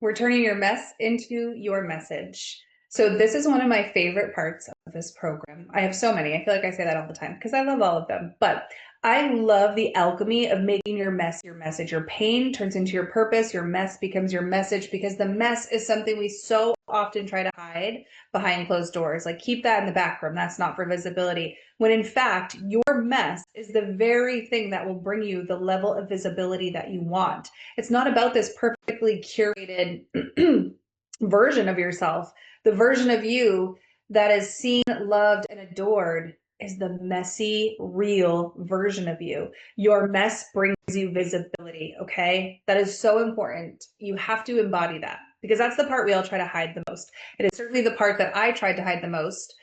We're turning your mess into your message. So this is one of my favorite parts of this program. I have so many. I feel like I say that all the time because I love all of them. But I love the alchemy of making your mess your message. Your pain turns into your purpose. Your mess becomes your message because the mess is something we so often try to hide behind closed doors. Like keep that in the back room. That's not for visibility. When in fact, your mess is the very thing that will bring you the level of visibility that you want. It's not about this perfectly curated version of yourself. The version of you that is seen, loved, and adored is the messy, real version of you. Your mess brings you visibility, okay? That is so important. You have to embody that because that's the part we all try to hide the most. It is certainly the part that I tried to hide the most.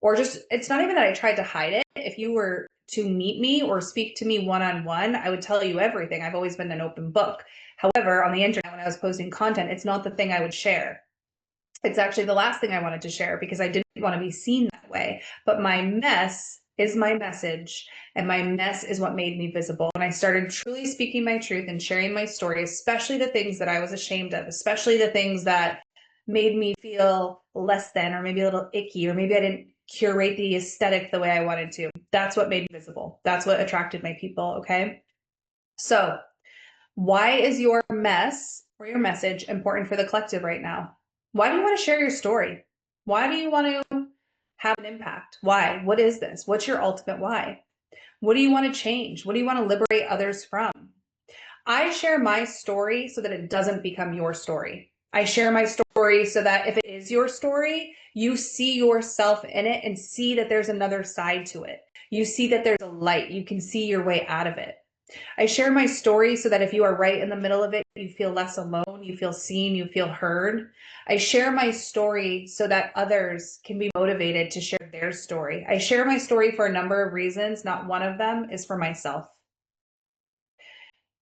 Or just, it's not even that I tried to hide it. If you were to meet me or speak to me one-on-one, I would tell you everything. I've always been an open book. However, on the internet, when I was posting content, it's not the thing I would share. It's actually the last thing I wanted to share because I didn't want to be seen that way. But my mess is my message, and my mess is what made me visible. When I started truly speaking my truth and sharing my story, especially the things that I was ashamed of, especially the things that made me feel less than, or maybe a little icky, or maybe I didn't curate the aesthetic the way I wanted to. That's what made me visible. That's what attracted my people, okay? So why is your mess or your message important for the collective right now? Why do you want to share your story? Why do you want to have an impact? Why? What is this? What's your ultimate why? What do you want to change? What do you want to liberate others from? I share my story so that it doesn't become your story. I share my story so that if it is your story, you see yourself in it and see that there's another side to it. You see that there's a light. You can see your way out of it. I share my story so that if you are right in the middle of it, you feel less alone, you feel seen, you feel heard. I share my story so that others can be motivated to share their story. I share my story for a number of reasons. Not one of them is for myself.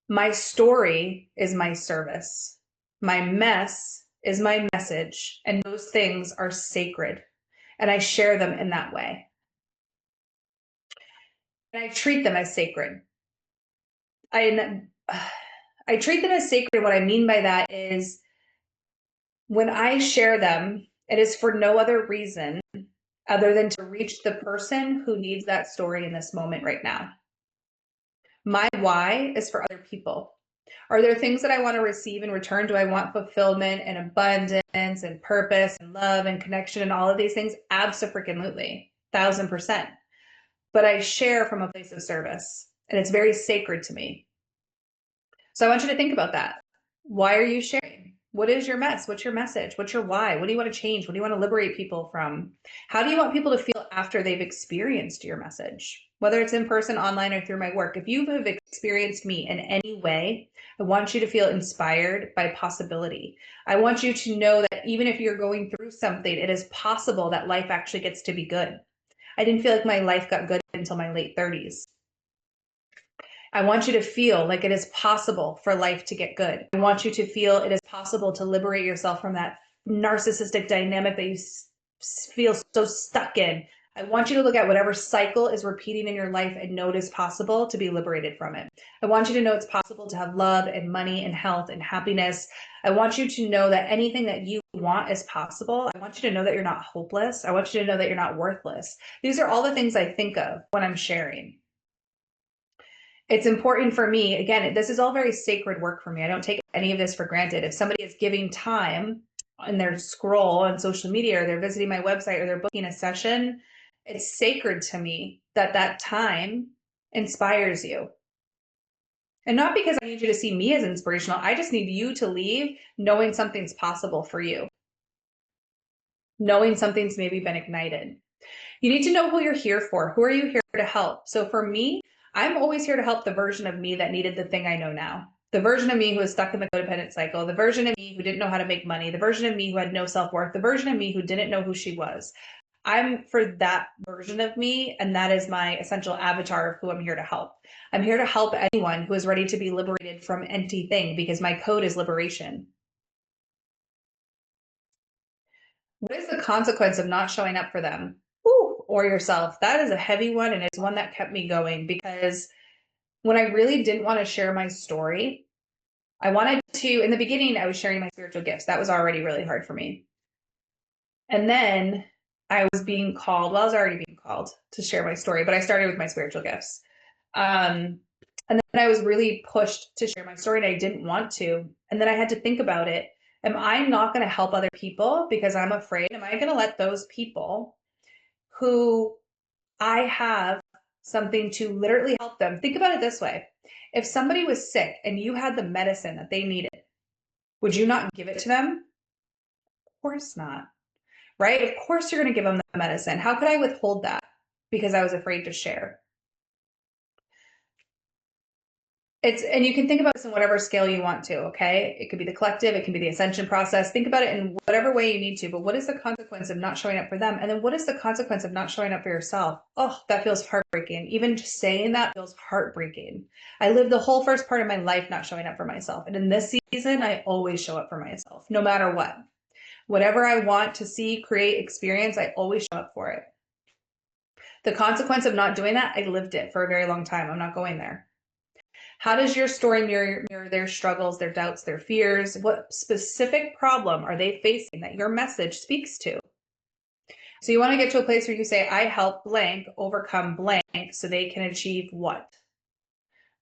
My story is my service. My mess is my message, and those things are sacred, and I share them in that way. And I treat them as sacred. I treat them as sacred. What I mean by that is when I share them, it is for no other reason other than to reach the person who needs that story in this moment right now. My why is for other people. Are there things that I want to receive in return? Do I want fulfillment and abundance and purpose and love and connection and all of these things? Absolutely, 1000%. But I share from a place of service, and it's very sacred to me. So I want you to think about that. Why are you sharing? What is your mess? What's your message? What's your why? What do you want to change? What do you want to liberate people from? How do you want people to feel after they've experienced your message? Whether it's in person, online, or through my work. If you have experienced me in any way, I want you to feel inspired by possibility. I want you to know that even if you're going through something, it is possible that life actually gets to be good. I didn't feel like my life got good until my late 30s. I want you to feel like it is possible for life to get good. I want you to feel it is possible to liberate yourself from that narcissistic dynamic that you feel so stuck in. I want you to look at whatever cycle is repeating in your life and know it is possible to be liberated from it. I want you to know it's possible to have love and money and health and happiness. I want you to know that anything that you want is possible. I want you to know that you're not hopeless. I want you to know that you're not worthless. These are all the things I think of when I'm sharing. It's important for me, again, this is all very sacred work for me. I don't take any of this for granted. If somebody is giving time in their scroll on social media, or they're visiting my website, or they're booking a session, it's sacred to me that that time inspires you. And not because I need you to see me as inspirational. I just need you to leave knowing something's possible for you, knowing something's maybe been ignited. You need to know who you're here for. Who are you here to help? So for me, I'm always here to help the version of me that needed the thing I know now. The version of me who was stuck in the codependent cycle, the version of me who didn't know how to make money, the version of me who had no self-worth, the version of me who didn't know who she was. I'm for that version of me, and that is my essential avatar of who I'm here to help. I'm here to help anyone who is ready to be liberated from anything because my code is liberation. What is the consequence of not showing up for them? Or yourself? That is a heavy one, and it's one that kept me going because when I really didn't want to share my story, I wanted in the beginning, I was sharing my spiritual gifts. That was already really hard for me. And then I was being called, well, I was already being called to share my story, but I started with my spiritual gifts. And then I was really pushed to share my story and I didn't want to. And then I had to think about it. Am I not going to help other people because I'm afraid? Am I going to let those people who I have something to literally help them? Think about it this way. If somebody was sick and you had the medicine that they needed, would you not give it to them? Of course not, right? Of course you're going to give them the medicine. How could I withhold that because I was afraid to share? And you can think about this in whatever scale you want to, okay? It could be the collective, it can be the ascension process. Think about it in whatever way you need to, but what is the consequence of not showing up for them? And then what is the consequence of not showing up for yourself? Oh, that feels heartbreaking. Even just saying that feels heartbreaking. I lived the whole first part of my life not showing up for myself. And in this season, I always show up for myself, no matter what. Whatever I want to see, create, experience, I always show up for it. The consequence of not doing that, I lived it for a very long time. I'm not going there. How does your story mirror their struggles, their doubts, their fears? What specific problem are they facing that your message speaks to? So you want to get to a place where you say, I help blank overcome blank so they can achieve what?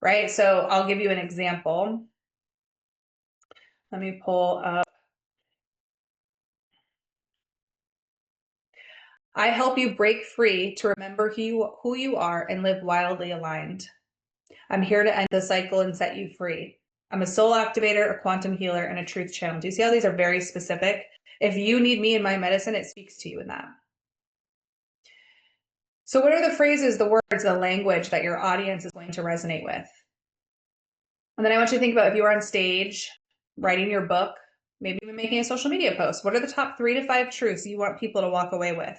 Right? So I'll give you an example. Let me pull up. I help you break free to remember who you are and live wildly aligned. I'm here to end the cycle and set you free. I'm a soul activator, a quantum healer, and a truth channel. Do you see how these are very specific? If you need me in my medicine, it speaks to you in that. So what are the phrases, the words, the language that your audience is going to resonate with? And then I want you to think about if you are on stage, writing your book, maybe even making a social media post. What are the top 3 to 5 truths you want people to walk away with?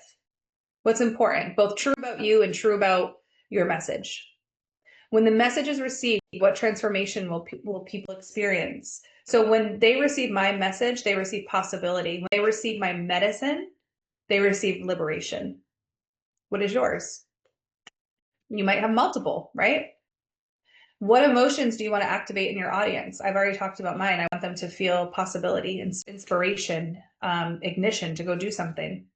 What's important, both true about you and true about your message? When the message is received, what transformation will people experience? So when they receive my message, they receive possibility. When they receive my medicine, they receive liberation. What is yours? You might have multiple, right? What emotions do you want to activate in your audience? I've already talked about mine. I want them to feel possibility, inspiration, ignition to go do something.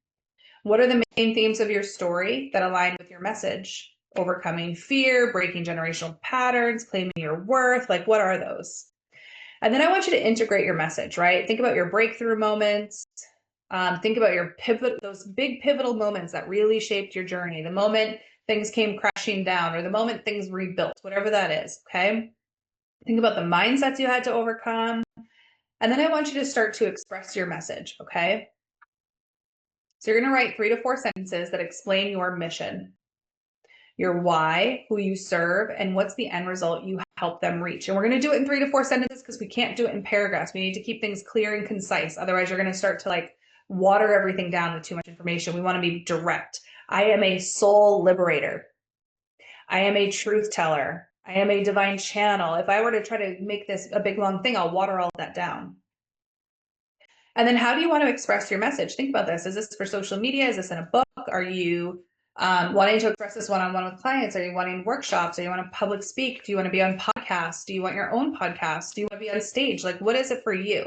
What are the main themes of your story that align with your message? Overcoming fear, breaking generational patterns, claiming your worth. Like, what are those? And then I want you to integrate your message, right? Think about your breakthrough moments. Think about your those big pivotal moments that really shaped your journey. The moment things came crashing down or the moment things rebuilt, whatever that is, okay? Think about the mindsets you had to overcome. And then I want you to start to express your message, okay? So you're going to write 3 to 4 sentences that explain your mission, your why, who you serve, and what's the end result you help them reach. And we're going to do it in 3 to 4 sentences because we can't do it in paragraphs. We need to keep things clear and concise. Otherwise, you're going to start to like water everything down with too much information. We want to be direct. I am a soul liberator. I am a truth teller. I am a divine channel. If I were to try to make this a big long thing, I'll water all of that down. And then how do you want to express your message? Think about this. Is this for social media? Is this in a book? Are you wanting to express this one-on-one with clients? Are you wanting workshops? Are you want to public speak? Do you want to be on podcasts? Do you want your own podcast? Do you want to be on stage? Like, what is it for you?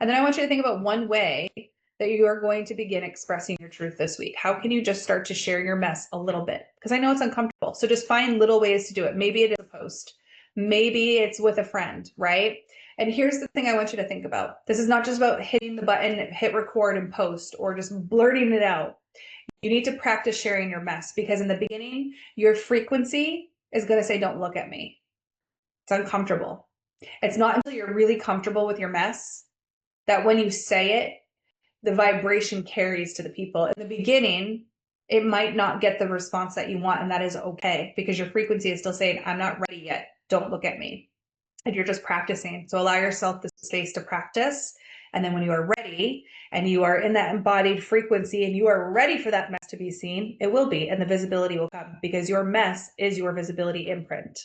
And then I want you to think about one way that you are going to begin expressing your truth this week. How can you just start to share your mess a little bit? Because I know it's uncomfortable. So just find little ways to do it. Maybe it is a post. Maybe it's with a friend, right? And here's the thing I want you to think about. This is not just about hitting the button, hit record and post, or just blurting it out. You need to practice sharing your mess because in the beginning, your frequency is going to say, don't look at me. It's uncomfortable. It's not until you're really comfortable with your mess that when you say it, the vibration carries to the people. In the beginning, it might not get the response that you want, and that is okay because your frequency is still saying, I'm not ready yet. Don't look at me. And you're just practicing. So allow yourself the space to practice. And then when you are ready and you are in that embodied frequency and you are ready for that mess to be seen, it will be, and the visibility will come because your mess is your visibility imprint.